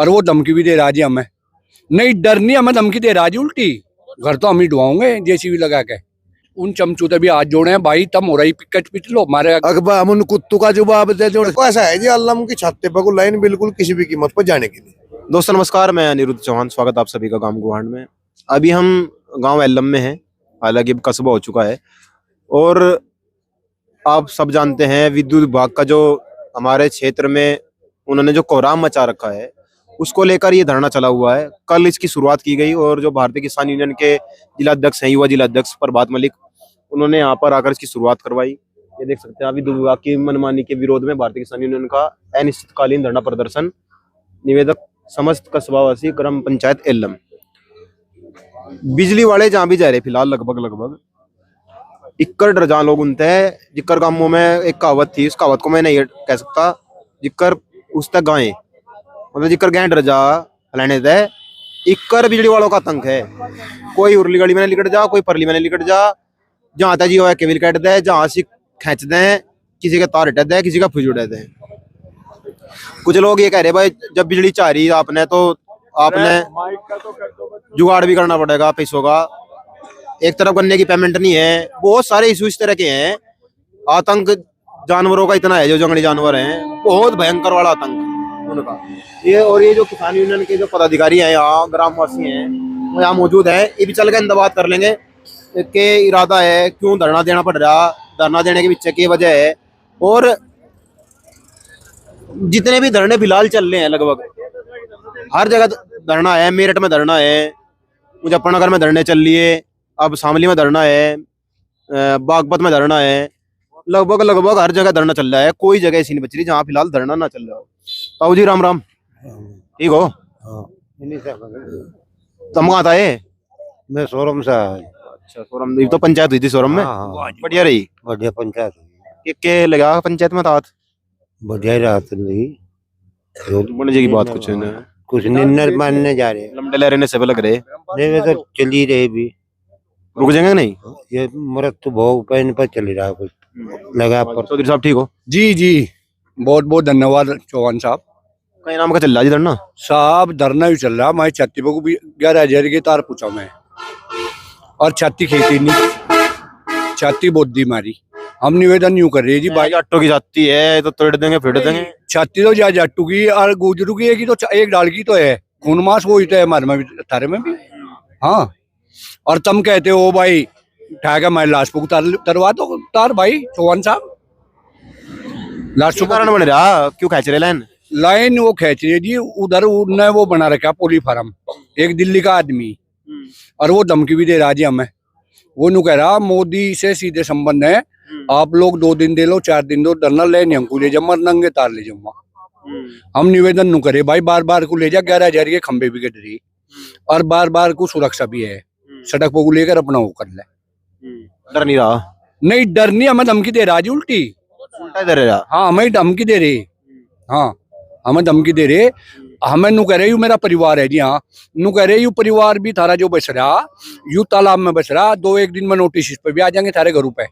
और वो धमकी भी दे रहा जी हमें। नहीं डर नहीं, हमें धमकी दे रहा जी उल्टी। घर तो हम ही ढुआओगे जेसीबी लगा के। उन चमचूते भी हाथ जोड़े हैं भाई, तम हो रही पिकट पिट लो मारे अकबर हम उन कुत्तों का जवाब दे जो ऐसा है जी अल्लाह की छत पे को लाइन बिल्कुल किसी भी कीमत पर जाने की नहीं। दोस्तों नमस्कार, मैं अनिरुद्ध चौहान, स्वागत आप सभी का गांव गुहांड में। अभी हम गांव एल्लम में हैं, हालांकि अब कस्बा हो चुका है। और आप सब जानते हैं विद्युत विभाग का जो हमारे क्षेत्र में उन्होंने जो कोहराम मचा रखा है, उसको लेकर ये धरना चला हुआ है। कल इसकी शुरुआत की गई और जो भारतीय किसान यूनियन के जिला अध्यक्ष हैं, युवा जिला अध्यक्ष प्रभात मलिक, उन्होंने यहाँ पर आकर इसकी शुरुआत करवाई। ये देख सकते हैं, अभी विद्युत विभाग की मनमानी के विरोध में भारतीय किसान यूनियन का अनिश्चितकालीन धरना प्रदर्शन। निवेदक समस्त कस्बावासी ग्राम पंचायत एल्लम। बिजली वाले जहाँ भी जा रहे फिलहाल लगभग इक्कर दर्जन लोग उनते हैं। जिक्कर गांवों में एक कहावत थी, उस कहावत को मैं नहीं कह सकता। जिक्कर उस तक गाय मतलब जिक्कर गाय दर्जा फलाने थे। इक्कर बिजली वालों का आतंक है। कोई उर्ली गली में निकट जा, कोई परली में निकट जा, जहाँ तक जियो केबल काट दे, जहाँ से खींच दे, किसी का तार हटा दे, किसी का फ्यूज उड़ा दे। कुछ लोग ये कह रहे भाई जब बिजली चाह रही आपने तो आपने जुगाड़ भी करना पड़ेगा पैसों का। एक तरफ करने की पेमेंट नहीं है। बहुत सारे इशू इस तरह के हैं। आतंक जानवरों का इतना है, जो जंगली जानवर हैं, बहुत भयंकर वाला आतंक उनका ये। और ये जो किसान यूनियन के जो पदाधिकारी हैं, यहाँ ग्रामवासी हैं, वो यहाँ मौजूद है। ये भी चल के इंतबात कर लेंगे कि इरादा है, क्यों धरना देना पड़ रहा, धरना देने के पीछे की वजह है। और जितने भी धरने फिलहाल चल रहे हैं, लगभग हर जगह धरना है। मेरठ में धरना है, मुजफ्फरनगर में धरने चल लिए, अब शामली में धरना है, बागपत में धरना है। लगभग हर जगह धरना चल रहा है। कोई जगह ऐसी नहीं बच रही जहाँ फिलहाल धरना ना चल रहा हो। ताऊ जी राम राम, ठीक हो? तुम कहाँ था? ये मैं सोरम से। अच्छा, सोरम। ये तो पंचायत हुई थी सोरम में। बढ़िया रही, बढ़िया पंचायत के लगा पंचायत में था। बढ़िया रात नहीं बोलने की बात कुछ निर्णय मानने जा रहे हैं। लमडे लहरे से लग रहे नहीं तो चल ही रहे भी, रुक जाएंगे नहीं। ये मृत्यु भोग पैन पर चल रहा है कुछ लगा पर। चौधरी साहब ठीक हो? जी बहुत बहुत धन्यवाद चौहान साहब। कई नाम का चल रहा है धरना साहब? धरना भी चल रहा। मैं छत्ती को भी 11,000 की तार पूछा मैं, और छत्ती खेती नहीं, छत्ती बहुत दी मारी। हम निवेदन यूं कर रहे जी भाई, जाटो की जाती है तो तोड़ देंगे फिर देंगे। छत्ती तो जाटू की और गुजरू की एक ही तो, एक डाल की तो है। खून मास वो ही तो है हमारे में भी, थारे में भी। हाँ, और तुम कहते हो भाई ठाका मैं लाश को तरवा दो तार भाई चौहान साहब। लाश कारण बन रहा, क्यों खींच रहे लाइन वो खींच रही है जी। उधर उन्होंने वो बना रखा पोली फार्म, एक दिल्ली का आदमी, और वो धमकी भी दे रहा जी हमें। वो नु कह रहा मोदी से सीधे संबंध है, आप लोग 2 दिन दे लो, 4 दिन दो, धरना लेने हमको ले जाओ, नंगे तार ले जाऊंगा। हम निवेदन नु करे भाई, बार को ले जा। 11,000 के खंबे भी कट रही, और बार को सुरक्षा भी है। सड़क को लेकर अपना वो कर ले। डर नहीं रहा? नहीं डर नहीं, हमें धमकी दे रहा जी उल्टी। उल्टा दे रहा? हाँ, हमें धमकी दे रहे। हाँ, हमें धमकी दे रहे। हमें नु कह रहे यू मेरा परिवार है जी। हाँ, नु कह रहे यू परिवार भी थारा जो बच रहा, यू तालाब में बच रहा, 2-1 दिन में नोटिस पे भी आ जाएंगे थारे घरों पे।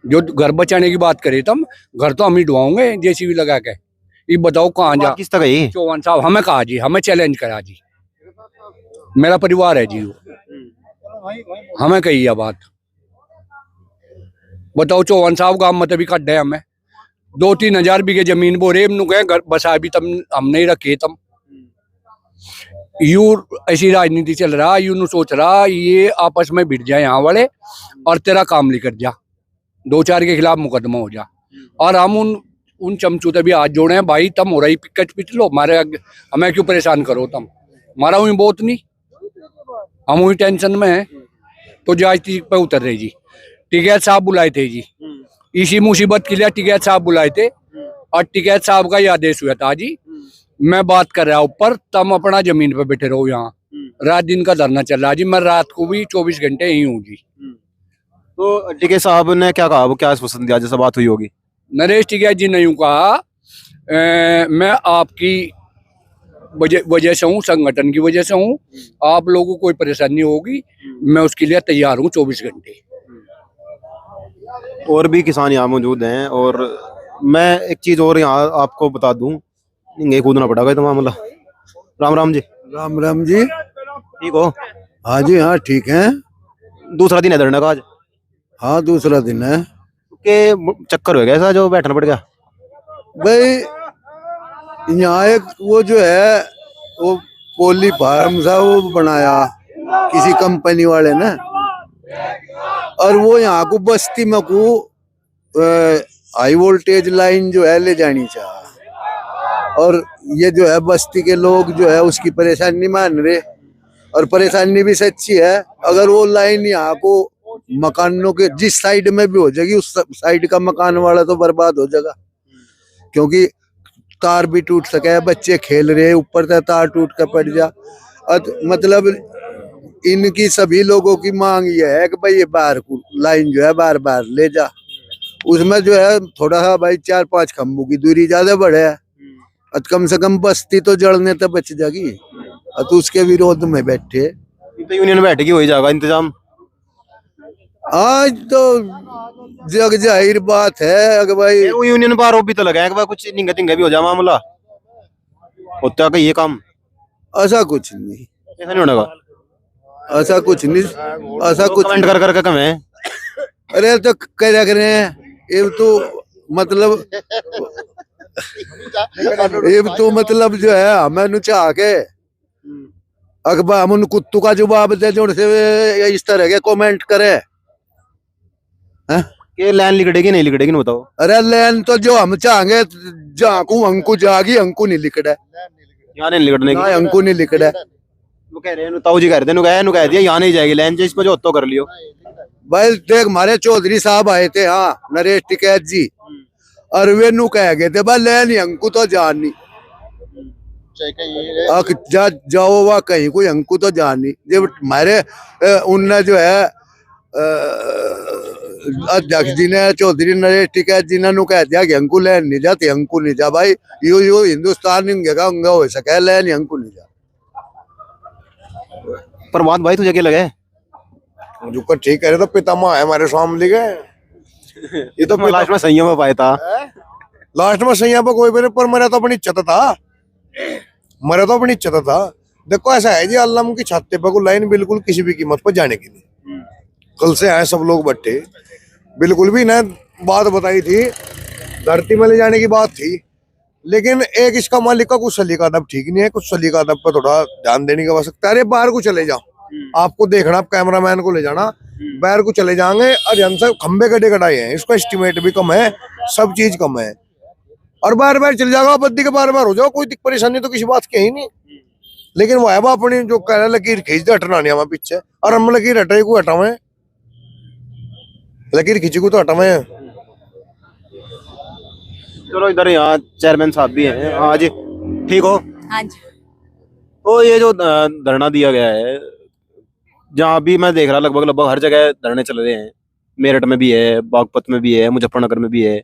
जो घर बचाने की बात करे तुम, घर तो हम ही ढुआओगे जेसीबी लगा के। ये बताओ कहाँ जा? किस तक गई चौहान साहब? हमें कहा जी, हमें चैलेंज करा जी। मेरा परिवार है जी, हमें कही है बात। बताओ चौहान साहब, गाँव में तभी कट है हमें 2-3 हजार बीघे जमीन बोरे घर बसा भी तम हम नहीं रखे। तम यू ऐसी राजनीति चल रहा, यू नु सोच रहा ये आपस में भिड़ जाए यहाँ वाले, और तेरा काम लिखट जा, 2-4 के खिलाफ मुकदमा हो जा। और हम उन चमचूते भी हाथ जोड़े हैं भाई, तम हो रही पिकट पिट लो मारे, हमें क्यों परेशान करो तुम। मारा हुई बहुत नहीं, हम हुई टेंशन में है तो जांच पे उतर रहे जी। टिकैत साहब बुलाए थे जी, इसी मुसीबत के लिए टिकैत साहब बुलाए थे, और टिकैत साहब का ये आदेश हुआ था जी, मैं बात कर रहा ऊपर, तुम अपना जमीन पे बैठे रहो। यहाँ रात दिन का धरना चल रहा जी। मैं रात को भी 24 घंटे यही हूँ जी। तो टिकैत साहब ने क्या कहा, वो क्या आश्वासन दिया जैसा बात हुई होगी? नरेश टिकैत जी ने यूं कहा, मैं आपकी वजह से हूँ, संगठन की वजह से हूँ, आप लोगों को कोई परेशानी होगी मैं उसके लिए तैयार हूँ 24 घंटे। और भी किसान यहाँ मौजूद हैं। और मैं एक चीज और यहाँ आपको बता दूं, ये कूदना पड़ेगा तो मामला राम राम जी। राम राम जी। ठीक हो? हाँ जी, हाँ ठीक है। दूसरा दिन है धरने का आज हाँ दूसरा दिन है के चक्कर हो गया ऐसा जो बैठना पड़ गया। भाई। यहाँ एक वो जो है वो पोली फार्म सा वो बनाया किसी कंपनी वाले ने, और वो यहाँ को बस्ती में को हाई वोल्टेज लाइन जो है ले जानी चाहिए, और ये जो है बस्ती के लोग जो है उसकी परेशानी मान रहे, और परेशानी भी सच्ची है। अगर वो लाइन यहाँ को मकानों के जिस साइड में भी हो जाएगी उस साइड का मकान वाला तो बर्बाद हो जाएगा, क्योंकि तार भी टूट सके, बच्चे खेल रहे ऊपर से तार टूट कर पड़ जा। मतलब इनकी सभी लोगों की मांग ये है कि भाई ये बाहर को लाइन जो है बार बार ले जा, उसमें जो है थोड़ा सा भाई 4-5 खंभों की दूरी ज्यादा बढ़े है, कम से कम बस्ती तो जड़ने तक बच जाएगी, तो उसके विरोध में बैठे। तो यूनियन बैठेगी हो ही जाएगा इंतजाम। आज तो जग जाहिर बात है अगर भाई वो यूनियन पर आरोप भी तो लगाया कि भाई कुछ निंगा तिंगा भी हो जाए मामला, होता है ये काम। ऐसा कुछ नहीं, ऐसा नहीं होने का। ऐसा कुछ नहीं, ऐसा कुछ कमेंट कर कर कम है। अरे तो क्या कर रहे हैं ये तो मतलब ये तो मतलब जो है हमें नु चाह के अखबार हम उन कुत्तों का जवाब दे जो से इस तरह के कमेंट करे हैं। ये लाइन लिखड़ेगी नहीं लिखड़ेगी नहीं बताओ। अरे लैन तो जो हम चाहेंगे जाकू अंकु जागी अंकु नहीं लिखड़ा यहाँ नहीं लिखड़ने ना, की। अंकु नहीं लिखड़ा। वो कह रहे हैं ताऊ जी कह रहे थे कह दिया यहाँ नहीं जाएगी लाइन, जो इसको जो तो कर लियो। भाई देख हमारे चौधरी साहब आए थे, हाँ नरेश टिकैत जी, और वे नु कह गए थे भाई लैन अंकु तो जान नहीं जाओ वह कहीं कोई अंकु तो जान नहीं। जब हमारे उनने जो है अध्यक्ष जी ने चौधरी नरेश टिकैत जी ने कह दिया कि अंकु लैन नहीं जाती, अंकु नहीं जा भाई, यो हिंदुस्तान उंगा हो सके लैन अंकु नहीं जा। पर बात भाई तुझे क्या लगे? जो कर ठीक है तो पितामह है हमारे सामने के, ये तो लास्ट में संयम में पाया था। लास्ट में सही पे कोई भी, पर मेरा तो अपनी इज्जत था, मेरा तो अपनी इज्जत था। देखो ऐसा है जी, अल्लाह की छाते पर को लाइन बिल्कुल किसी भी कीमत पर जाने की नहीं। कल से आए सब लोग बट्टे, बिल्कुल भी ना बात बताई थी, धरती में ले जाने की बात थी, लेकिन एक इसका मालिक का कुछ सलीका अदब ठीक नहीं है, कुछ सलीका अदब पर थोड़ा ध्यान देने की आवश्यकता है। अरे बाहर को चले जाओ, आपको देखना, आप कैमरामैन को ले जाना, बाहर को चले जाएंगे और यहाँ से खंबे गड्ढे कटाए हैं, इसका एस्टिमेट भी कम है, सब चीज कम है, और बार बार चले जाओ बद्दी के बार बार हो जाओ, कोई परेशानी तो किसी बात की ही नहीं। लेकिन वह अपनी जो कह रहे लकीर खींच दे हटना नहीं हमारे पीछे, और हम लकीर हटाए को हटावे, लकीर खींची को तो हटावे। चलो इधर यहाँ चेयरमैन साहब भी हैं आज। ठीक हो? हाँ जी। तो ये जो धरना दिया गया है, जहाँ भी मैं देख रहा लगभग हर जगह धरने चल रहे हैं, मेरठ में भी है, बागपत में भी है, मुजफ्फरनगर में भी है।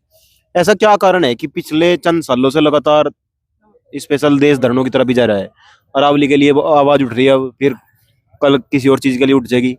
ऐसा क्या कारण है कि पिछले चंद सालों से लगातार स्पेशल देश धरनों की तरफ भी जा रहा है? अरावली के लिए आवाज उठ रही है, अब फिर कल किसी और चीज के लिए उठ जाएगी।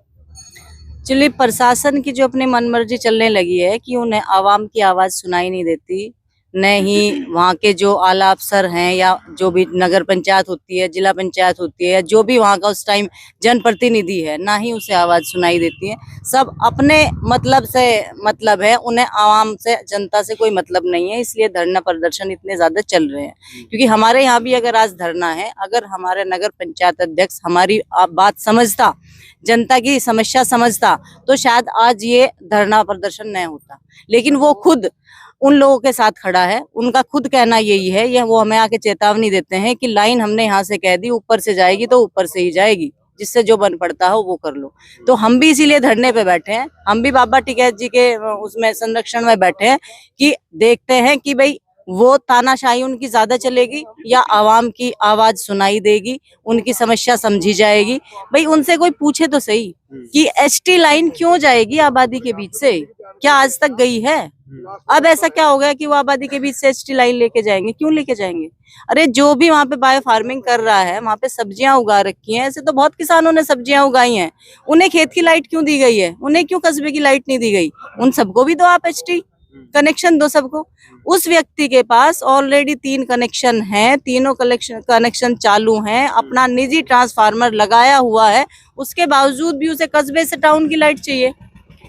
चलिए, प्रशासन की जो अपनी मनमर्जी चलने लगी है कि उन्हें आवाम की आवाज सुनाई नहीं देती, न ही वहाँ के जो आला अफसर हैं या जो भी नगर पंचायत होती है, जिला पंचायत होती है, या जो भी वहाँ का उस टाइम जनप्रतिनिधि है, ना ही उसे आवाज सुनाई देती है। सब अपने मतलब से मतलब है, उन्हें आवाम से, जनता से कोई मतलब नहीं है, इसलिए धरना प्रदर्शन इतने ज्यादा चल रहे हैं। क्योंकि हमारे यहाँ भी अगर आज धरना है, अगर हमारे नगर पंचायत अध्यक्ष हमारी बात समझता, जनता की समस्या समझता, तो शायद आज ये धरना प्रदर्शन नहीं होता। लेकिन वो खुद उन लोगों के साथ खड़ा है, उनका खुद कहना यही है, ये वो हमें आके चेतावनी देते हैं कि लाइन हमने यहाँ से कह दी, ऊपर से जाएगी तो ऊपर से ही जाएगी, जिससे जो बन पड़ता हो वो कर लो। तो हम भी इसीलिए धरने पे बैठे हैं, हम भी बाबा टिकैत जी के उसमें संरक्षण में बैठे हैं कि देखते हैं कि भाई वो तानाशाही उनकी ज्यादा चलेगी या आवाम की आवाज सुनाई देगी, उनकी समस्या समझी जाएगी। भाई उनसे कोई पूछे तो सही कि एसटी लाइन क्यों जाएगी आबादी के बीच से, क्या आज तक गई है? अब ऐसा क्या हो गया कि वो आबादी के बीच से एसटी लाइन लेके जाएंगे? क्यों लेके जाएंगे? अरे जो भी वहाँ पे बायो फार्मिंग कर रहा है, वहाँ पे सब्जियां उगा रखी हैं, ऐसे तो बहुत किसानों ने सब्जियां उगाई हैं, उन्हें खेत की लाइट क्यों दी गई है? उन्हें क्यों कस्बे की लाइट नहीं दी गई? उन सबको भी दो आप एसटी, कनेक्शन दो सबको। उस व्यक्ति के पास ऑलरेडी 3 कनेक्शन हैं, तीनों कनेक्शन चालू हैं, अपना निजी ट्रांसफार्मर लगाया हुआ है, उसके बावजूद भी उसे कस्बे से टाउन की लाइट चाहिए।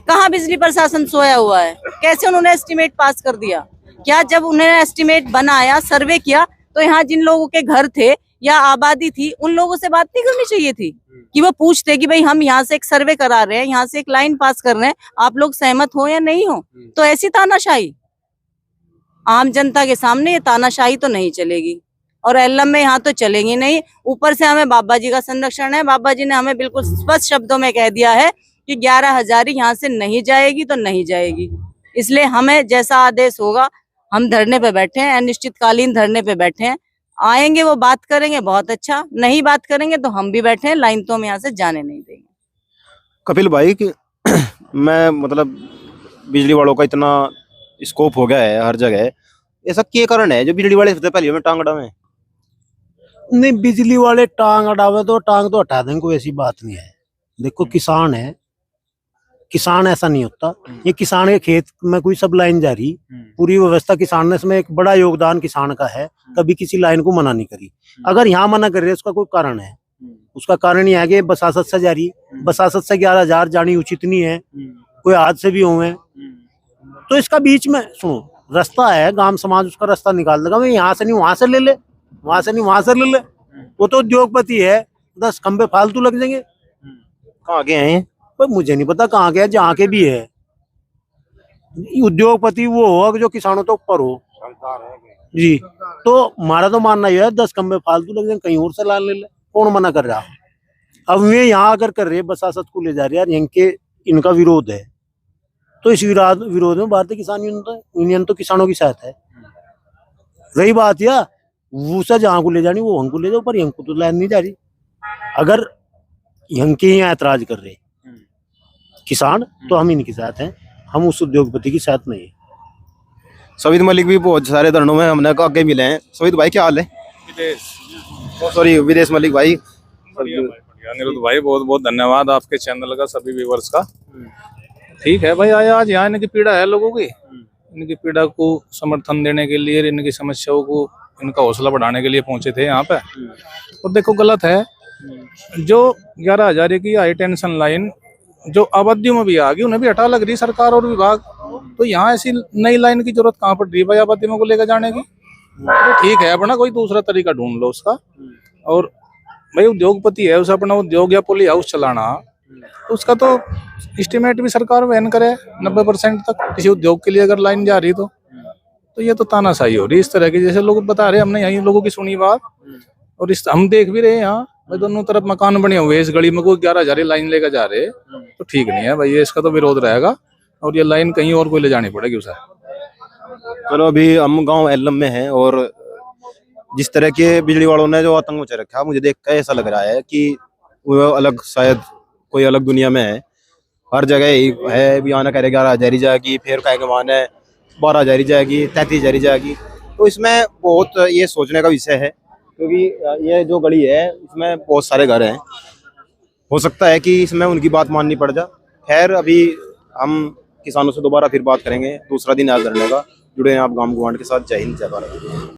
कहाँ बिजली प्रशासन सोया हुआ है? कैसे उन्होंने एस्टिमेट पास कर दिया? क्या जब उन्होंने एस्टिमेट बनाया, सर्वे किया, तो यहाँ जिन लोगों के घर थे या आबादी थी, उन लोगों से बात नहीं करनी चाहिए थी कि वो पूछते कि भाई हम यहाँ से एक सर्वे करा रहे हैं, यहाँ से एक लाइन पास कर रहे हैं, आप लोग सहमत हो या नहीं हो? तो ऐसी तानाशाही आम जनता के सामने, ये तानाशाही तो नहीं चलेगी और एल्लम में यहाँ तो चलेगी नहीं। ऊपर से हमें बाबा जी का संरक्षण है। बाबा जी ने हमें बिल्कुल स्पष्ट शब्दों में कह दिया है कि 11,000 यहाँ से नहीं जाएगी तो नहीं जाएगी। इसलिए हमें जैसा आदेश होगा, हम धरने पे बैठे हैं, अनिश्चितकालीन धरने पे बैठे हैं। आएंगे वो बात करेंगे, बहुत अच्छा, नहीं बात करेंगे तो हम भी बैठे हैं, लाइन तो हम यहाँ से जाने नहीं देंगे। कपिल भाई कि मैं मतलब बिजली वालों का इतना स्कोप हो गया है हर जगह, ऐसा क्या कारण है जो बिजली वाले सबसे पहले में टांग अड़ावे? नहीं, बिजली वाले टांग अड़ावे तो टांग तो हटा देंगे, कोई ऐसी बात नहीं है। देखो किसान है, किसान ऐसा नहीं होता। ये किसान के खेत में कोई सब लाइन जा रही, पूरी व्यवस्था किसान ने, इसमें एक बड़ा योगदान किसान का है। कभी किसी लाइन को मना नहीं करी। अगर यहाँ मना कर रहे उसका कोई कारण है। उसका कारण ये है कि बसासत से जा रही, बसासत से 11,000 जानी उचित नहीं है, कोई हादसे भी हुए। तो इसका बीच में सुनो, रास्ता है, गांव समाज उसका रास्ता निकाल देगा। मैं यहाँ से नहीं वहां से ले ले, वहां से नहीं वहां से ले ले। वो तो उद्योगपति है, 10 खंबे फालतू लग जाएंगे। कहाँ के हैं? पर मुझे नहीं पता कहाँ के है, जहाँ के भी है। उद्योगपति वो हो जो किसानों तो ऊपर हो जी। तो हमारा तो मानना यह है 10 खंबे फालतू लग जाएंगे, कहीं और से लाल ले ले। कौन मना कर रहा? अब वे यहाँ अगर कर रहे बसासत को ले जा रहे हैं, इनका विरोध है, तो इस विरोध में भारतीय किसान यूनियन तो किसानों की साथ है। रही बात या वो से जहाँ को ले जानी वो हमको ले जाओ, पर हमको तो लाइन नहीं जा रही। अगर हमके यहाँ ऐतराज कर रहे किसान तो हम इनके साथ हैं, हम उस उद्योगपति के साथ नहीं है। सवित मलिक भी बहुत सारे धरनों में हमने आगे मिले हैं। सवित भाई क्या हाल है? विदेश मलिक भाई। बढ़िया अनिरुद्ध भाई, बहुत बहुत धन्यवाद आपके चैनल का, सभी व्यूवर्स का। ठीक है भाई, आया आज यहाँ इनकी पीड़ा है लोगों की, इनकी पीड़ा को समर्थन देने के लिए, इनकी समस्याओं को, इनका हौसला बढ़ाने के लिए पहुंचे थे यहाँ पे। और देखो गलत है, जो 11,000 की हाई टेंशन लाइन जो आबादियों में भी आ गई, उन्हें भी हटा लग रही सरकार और विभाग। तो यहाँ ऐसी नई लाइन की जरूरत कहाँ पड़ रही है भाई आबादियों को लेकर जाने की? तो ठीक है, अपना कोई दूसरा तरीका ढूंढ लो उसका। और भाई उद्योगपति है, उसे अपना उद्योग या पोली हाउस चलाना, तो उसका तो एस्टिमेट भी सरकार वहन करे 90% तक किसी उद्योग के लिए अगर लाइन जा रही तो ये तो तानाशाही हो रही इस तरह की। जैसे लोग बता रहे, हमने यही लोगों की सुनी बात, और इस हम देख भी रहे हैं यहाँ भाई, दोनों तरफ मकान बने हुए, इस गली में कोई 11,000 लाइन लेकर जा रहे, तो ठीक नहीं है भाई, ये इसका तो विरोध रहेगा और ये लाइन कहीं और कोई ले जानी पड़ेगी उसे। चलो अभी हम गांव एल्लम में हैं, और जिस तरह के बिजली वालों ने जो आतंक मचा रखा, मुझे देख कर ऐसा लग रहा है कि वो अलग, शायद कोई अलग दुनिया में है। हर जगह यही है, भी आना करेगा 11,000 जाएगी, फिर कहेंगे मान है 12,000 जाएगी, 33,000 जाएगी। तो इसमें बहुत ये सोचने का विषय है, क्योंकि ये जो गली है इसमें बहुत सारे घर हैं, हो सकता है कि इसमें उनकी बात माननी पड़ जाए। खैर अभी हम किसानों से दोबारा फिर बात करेंगे। दूसरा दिन आज धरने का। जुड़े हैं आप गांव गुवांढ के साथ। जय हिंद, जय भारत।